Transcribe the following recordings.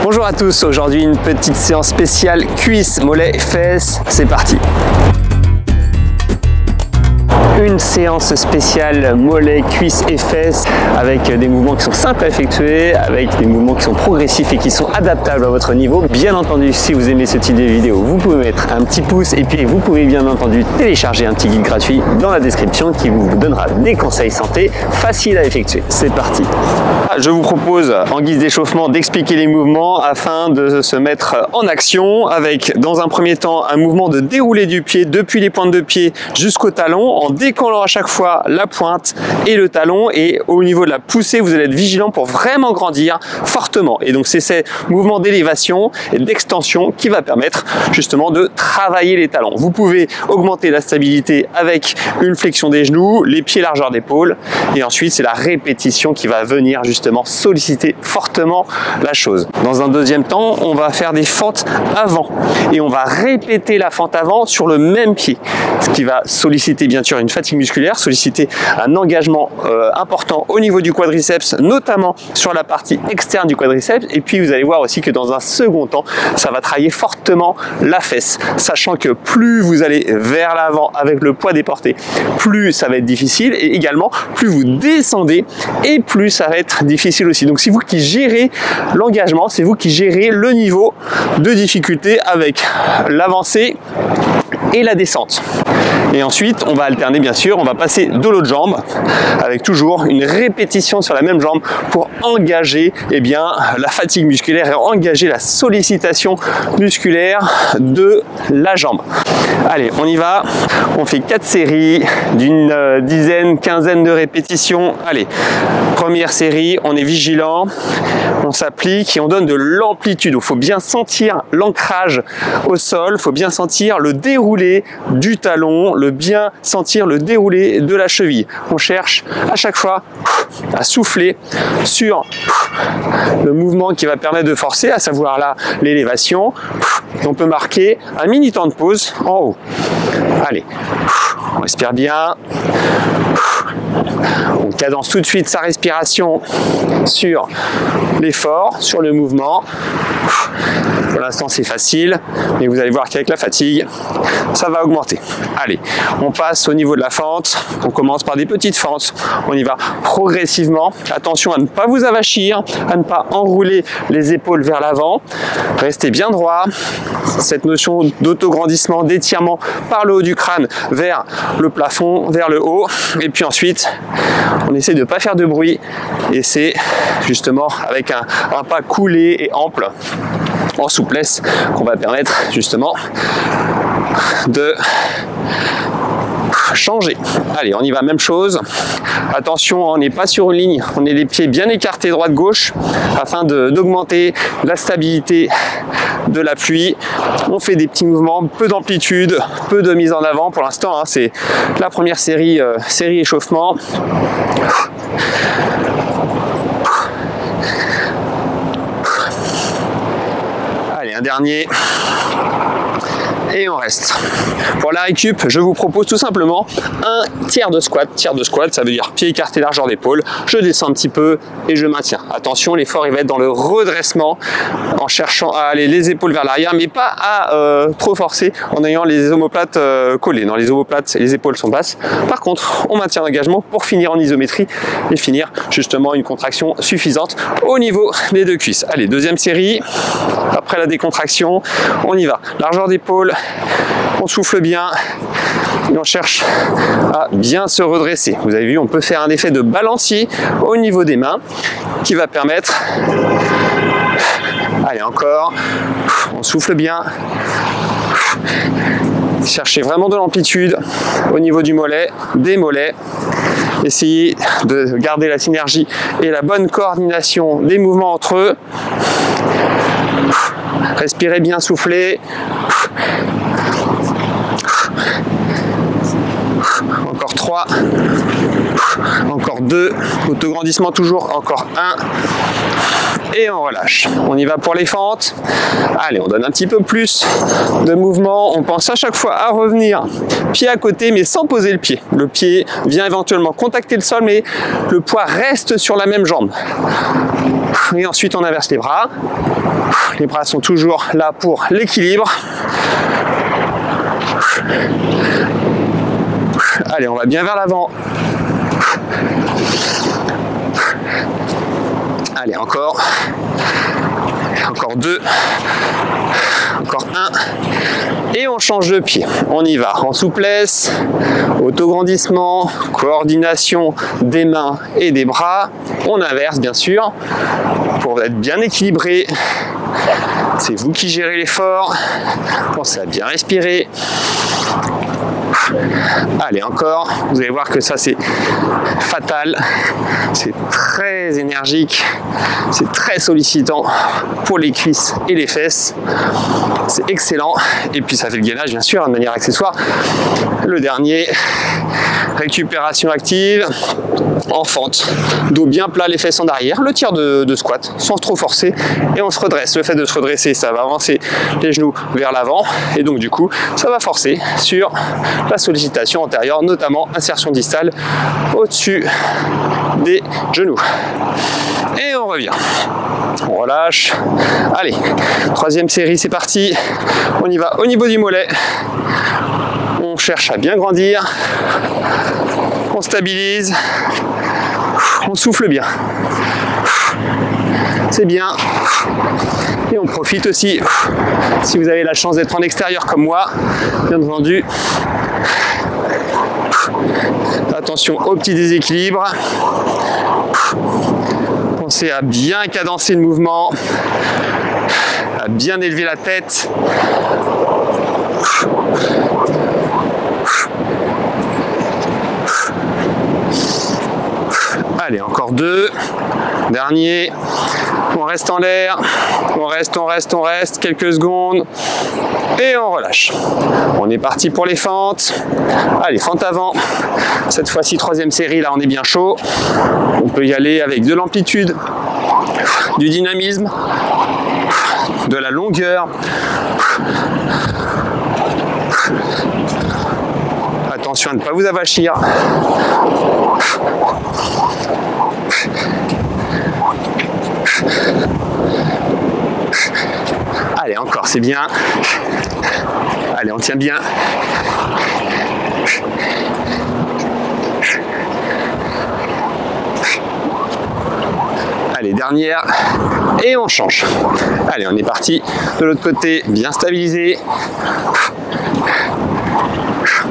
Bonjour à tous, aujourd'hui une petite séance spéciale cuisses, mollets, fesses, c'est parti. Une séance spéciale mollets, cuisses et fesses avec des mouvements qui sont simples à effectuer, avec des mouvements qui sont progressifs et qui sont adaptables à votre niveau. Bien entendu, si vous aimez ce type de vidéo, vous pouvez mettre un petit pouce et puis vous pouvez bien entendu télécharger un petit guide gratuit dans la description qui vous donnera des conseils santé faciles à effectuer. C'est parti. Je vous propose en guise d'échauffement d'expliquer les mouvements afin de se mettre en action avec dans un premier temps un mouvement de déroulé du pied depuis les pointes de pied jusqu'au talon en décollant à chaque fois la pointe et le talon, et au niveau de la poussée vous allez être vigilant pour vraiment grandir fortement, et donc c'est ces mouvements d'élévation et d'extension qui va permettre justement de travailler les talons. Vous pouvez augmenter la stabilité avec une flexion des genoux, les pieds largeur d'épaule, et ensuite c'est la répétition qui va venir justement solliciter fortement la chose. Dans un deuxième temps, on va faire des fentes avant et on va répéter la fente avant sur le même pied, ce qui va solliciter bien sûr une fatigue musculaire, solliciter un engagement important au niveau du quadriceps, notamment sur la partie externe du quadriceps, et puis vous allez voir aussi que dans un second temps ça va travailler fortement la fesse, sachant que plus vous allez vers l'avant avec le poids déporté, plus ça va être difficile, et également plus vous descendez et plus ça va être difficile aussi. Donc c'est vous qui gérez l'engagement, c'est vous qui gérez le niveau de difficulté avec l'avancée et la descente. Et ensuite on va alterner, bien sûr, on va passer de l'autre jambe avec toujours une répétition sur la même jambe pour engager la fatigue musculaire et engager la sollicitation musculaire de la jambe. Allez, on y va, on fait 4 séries d'une dizaine, quinzaine de répétitions. Allez, première série, on est vigilant, on s'applique et on donne de l'amplitude. Il faut bien sentir l'ancrage au sol, il faut bien sentir le déroulé du talon, bien sentir le déroulé de la cheville. On cherche à chaque fois à souffler sur le mouvement qui va permettre de forcer, à savoir là l'élévation. On peut marquer un mini temps de pause en haut. Allez, on respire bien. On cadence tout de suite sa respiration sur l'effort, sur le mouvement. Pour l'instant c'est facile, mais vous allez voir qu'avec la fatigue, ça va augmenter. Allez, on passe au niveau de la fente. On commence par des petites fentes. On y va progressivement. Attention à ne pas vous avachir, à ne pas enrouler les épaules vers l'avant. Restez bien droit. Cette notion d'autograndissement, d'étirement par le haut du crâne vers le plafond, vers le haut. Et puis ensuite, on essaie de ne pas faire de bruit. Et c'est justement avec un pas coulé et ample, en souplesse, qu'on va permettre justement de changer. Allez, on y va, même chose. Attention, on n'est pas sur une ligne, on est les pieds bien écartés droite-gauche afin d'augmenter la stabilité de l'appui. On fait des petits mouvements, peu d'amplitude, peu de mise en avant pour l'instant, hein, c'est la première série, série échauffement. Allez, un dernier. Et on reste. Pour la récup, je vous propose tout simplement un tiers de squat. Tiers de squat, ça veut dire pied écarté, largeur d'épaule. Je descends un petit peu et je maintiens. Attention, l'effort il va être dans le redressement, en cherchant à aller les épaules vers l'arrière, mais pas à trop forcer en ayant les omoplates collées. Dans les omoplates, les épaules sont basses. Par contre, on maintient l'engagement pour finir en isométrie et finir justement une contraction suffisante au niveau des deux cuisses. Allez, deuxième série. Après la décontraction, on y va. Largeur d'épaule. On souffle bien et on cherche à bien se redresser. Vous avez vu, on peut faire un effet de balancier au niveau des mains qui va permettre... Allez, encore. On souffle bien. Cherchez vraiment de l'amplitude au niveau du mollet, des mollets. Essayez de garder la synergie et la bonne coordination des mouvements entre eux. Respirez bien, soufflez. Encore 3, encore 2, autograndissement toujours, encore 1, et on relâche. On y va pour les fentes. Allez, on donne un petit peu plus de mouvement. On pense à chaque fois à revenir pied à côté, mais sans poser le pied. Le pied vient éventuellement contacter le sol, mais le poids reste sur la même jambe. Et ensuite, on inverse les bras. Les bras sont toujours là pour l'équilibre. Allez, on va bien vers l'avant. Allez, encore. Encore 2. Encore 1. Et on change de pied. On y va en souplesse, autograndissement, coordination des mains et des bras. On inverse bien sûr pour être bien équilibré. C'est vous qui gérez l'effort. Pensez à bien respirer. Allez, encore. Vous allez voir que ça, c'est fatal. C'est très énergique. C'est très sollicitant pour les cuisses et les fesses. C'est excellent. Et puis, ça fait le gainage, bien sûr, de manière accessoire. Le dernier, récupération active en fente. Dos bien plat, les fesses en arrière. Le tir de squat, sans trop forcer. Et on se redresse. Le fait de se redresser, ça va avancer les genoux vers l'avant. Et donc, du coup, ça va forcer sur la sollicitation antérieure, notamment insertion distale au-dessus des genoux. Et on revient. On relâche. Allez, troisième série, c'est parti. On y va au niveau du mollet. On cherche à bien grandir. On stabilise. On souffle bien. C'est bien. Et on profite aussi, si vous avez la chance d'être en extérieur comme moi, bien entendu. Attention au petit déséquilibre. Pensez à bien cadencer le mouvement, à bien élever la tête. Allez, encore 2. Dernier. On reste en l'air. On reste. Quelques secondes. Et on relâche. On est parti pour les fentes. Allez, fente avant. Cette fois-ci, troisième série. Là, on est bien chaud. On peut y aller avec de l'amplitude, du dynamisme, de la longueur. Attention à ne pas vous avachir. Allez, encore, c'est bien. Allez, on tient bien. Allez, dernière. Et on change. Allez, on est parti. De l'autre côté, bien stabilisé.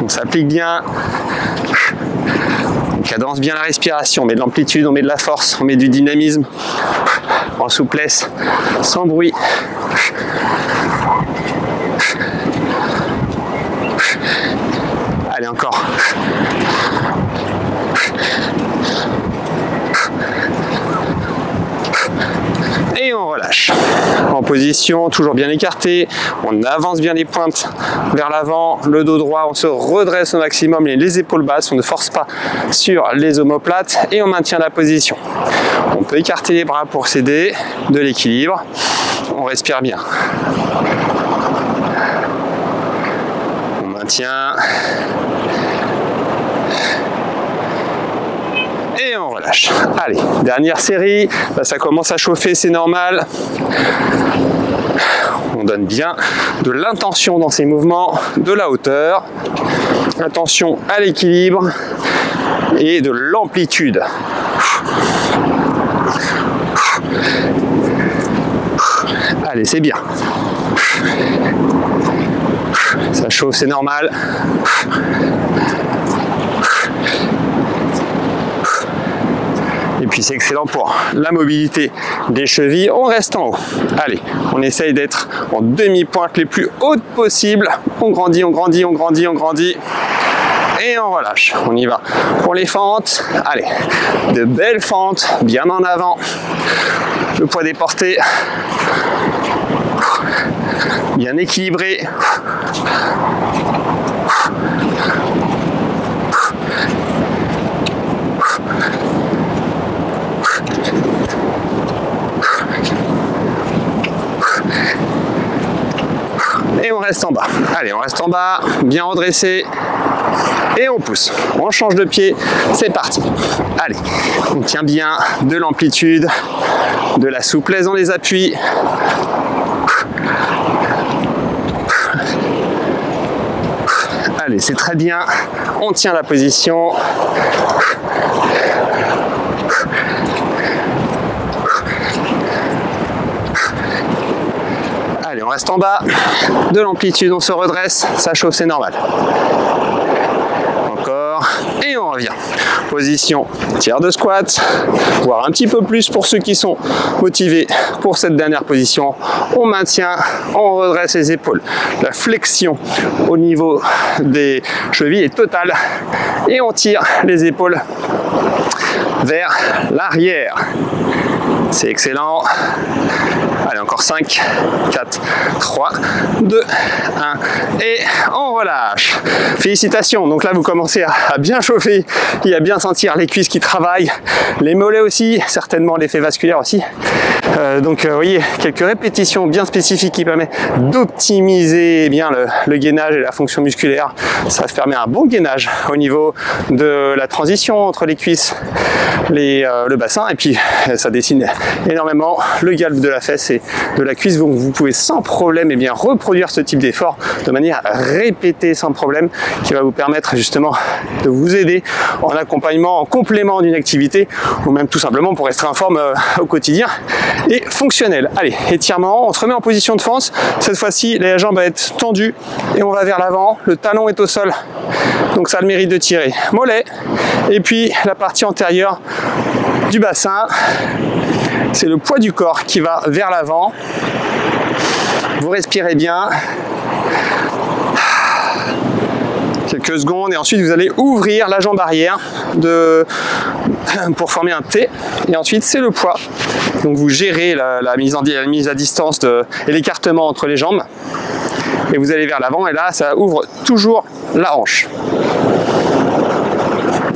On s'applique bien. On cadence bien la respiration. On met de l'amplitude, on met de la force, on met du dynamisme. En souplesse, sans bruit. Allez, encore. Et on relâche. En position, toujours bien écarté. On avance bien les pointes vers l'avant. Le dos droit, on se redresse au maximum. Les épaules basses, on ne force pas sur les omoplates. Et on maintient la position. On peut écarter les bras pour s'aider de l'équilibre. On respire bien. On maintient. Et on relâche. Allez, dernière série. Là, ça commence à chauffer, c'est normal. On donne bien de l'intention dans ces mouvements, de la hauteur. Attention à l'équilibre et de l'amplitude. Allez, c'est bien. Ça chauffe, c'est normal. Et puis c'est excellent pour la mobilité des chevilles. On reste en haut. Allez, on essaye d'être en demi-pointe les plus hautes possibles. On grandit, on grandit, on grandit, on grandit. Et on relâche. On y va pour les fentes. Allez, de belles fentes, bien en avant. Le poids des portées. Bien équilibré. Et on reste en bas. Allez, on reste en bas, bien redressé. Et on pousse. On change de pied. C'est parti. Allez, on tient bien de l'amplitude. de la souplesse dans les appuis. Allez, c'est très bien. On tient la position. Allez, on reste en bas de l'amplitude, on se redresse, ça chauffe, c'est normal. Encore, et on revient. Position tiers de squat, voire un petit peu plus pour ceux qui sont motivés pour cette dernière position. On maintient, on redresse les épaules. La flexion au niveau des chevilles est totale et on tire les épaules vers l'arrière. C'est excellent. Allez, encore 5, 4, 3, 2, 1 et on relâche. Félicitations. Donc là, vous commencez à bien chauffer et à bien sentir les cuisses qui travaillent, les mollets aussi, certainement l'effet vasculaire aussi. Donc, vous voyez, quelques répétitions bien spécifiques qui permettent d'optimiser bien le gainage et la fonction musculaire. Ça permet un bon gainage au niveau de la transition entre les cuisses, le bassin, et puis ça dessine énormément le galbe de la fesse et de la cuisse. Donc vous pouvez sans problème bien reproduire ce type d'effort de manière répétée sans problème, qui va vous permettre justement de vous aider en accompagnement, en complément d'une activité, ou même tout simplement pour rester en forme au quotidien et fonctionnel. Allez, étirement, on se remet en position de fente. Cette fois-ci, la jambe va être tendue et on va vers l'avant. Le talon est au sol, donc ça a le mérite de tirer. Mollet, et puis la partie antérieure du bassin, c'est le poids du corps qui va vers l'avant. Vous respirez bien. Quelques secondes et ensuite vous allez ouvrir la jambe arrière pour former un T, et ensuite c'est le poids. Donc vous gérez la mise à distance et l'écartement entre les jambes et vous allez vers l'avant, et là ça ouvre toujours la hanche.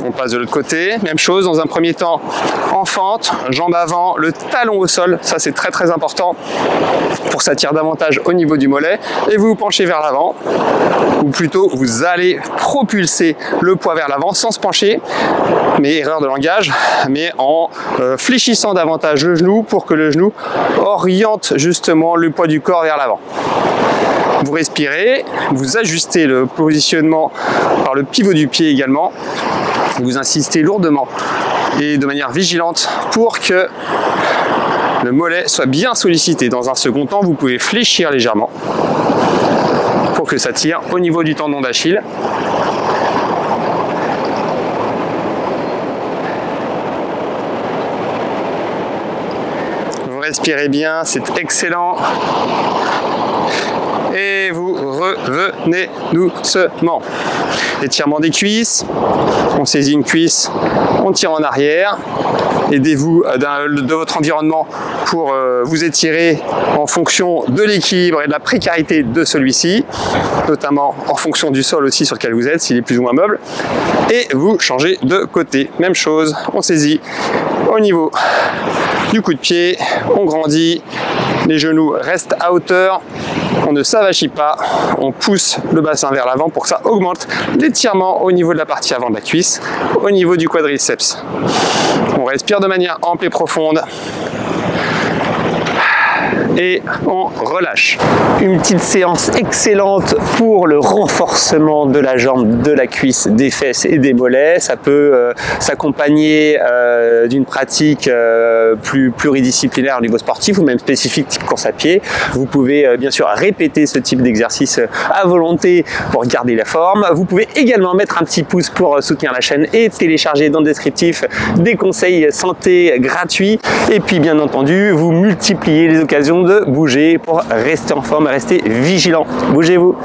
On passe de l'autre côté, même chose, dans un premier temps en fente, jambe avant, le talon au sol, ça c'est très très important pour s'attirer davantage au niveau du mollet, et vous vous penchez vers l'avant, ou plutôt vous allez propulser le poids vers l'avant sans se pencher, mais erreur de langage, mais en fléchissant davantage le genou pour que le genou oriente justement le poids du corps vers l'avant. Vous respirez, vous ajustez le positionnement par le pivot du pied également. Vous insistez lourdement et de manière vigilante pour que le mollet soit bien sollicité. Dans un second temps, vous pouvez fléchir légèrement pour que ça tire au niveau du tendon d'Achille. Vous respirez bien, c'est excellent. Et vous revenez doucement. Étirement des cuisses, on saisit une cuisse, on tire en arrière. Aidez-vous de votre environnement pour vous étirer en fonction de l'équilibre et de la précarité de celui-ci, notamment en fonction du sol aussi sur lequel vous êtes, s'il est plus ou moins meuble. Et vous changez de côté. Même chose, on saisit au niveau du coup de pied, on grandit, les genoux restent à hauteur, on ne s'avachit pas, on pousse le bassin vers l'avant pour que ça augmente l'étirement au niveau de la partie avant de la cuisse, au niveau du quadriceps. On respire de manière ample et profonde. Et on relâche. Une petite séance excellente pour le renforcement de la jambe, de la cuisse, des fesses et des mollets. Ça peut s'accompagner d'une pratique plus pluridisciplinaire au niveau sportif ou même spécifique type course à pied. Vous pouvez bien sûr répéter ce type d'exercice à volonté pour garder la forme. Vous pouvez également mettre un petit pouce pour soutenir la chaîne et télécharger dans le descriptif des conseils santé gratuits. Et puis bien entendu, vous multipliez les occasions de bouger pour rester en forme et rester vigilant. Bougez-vous!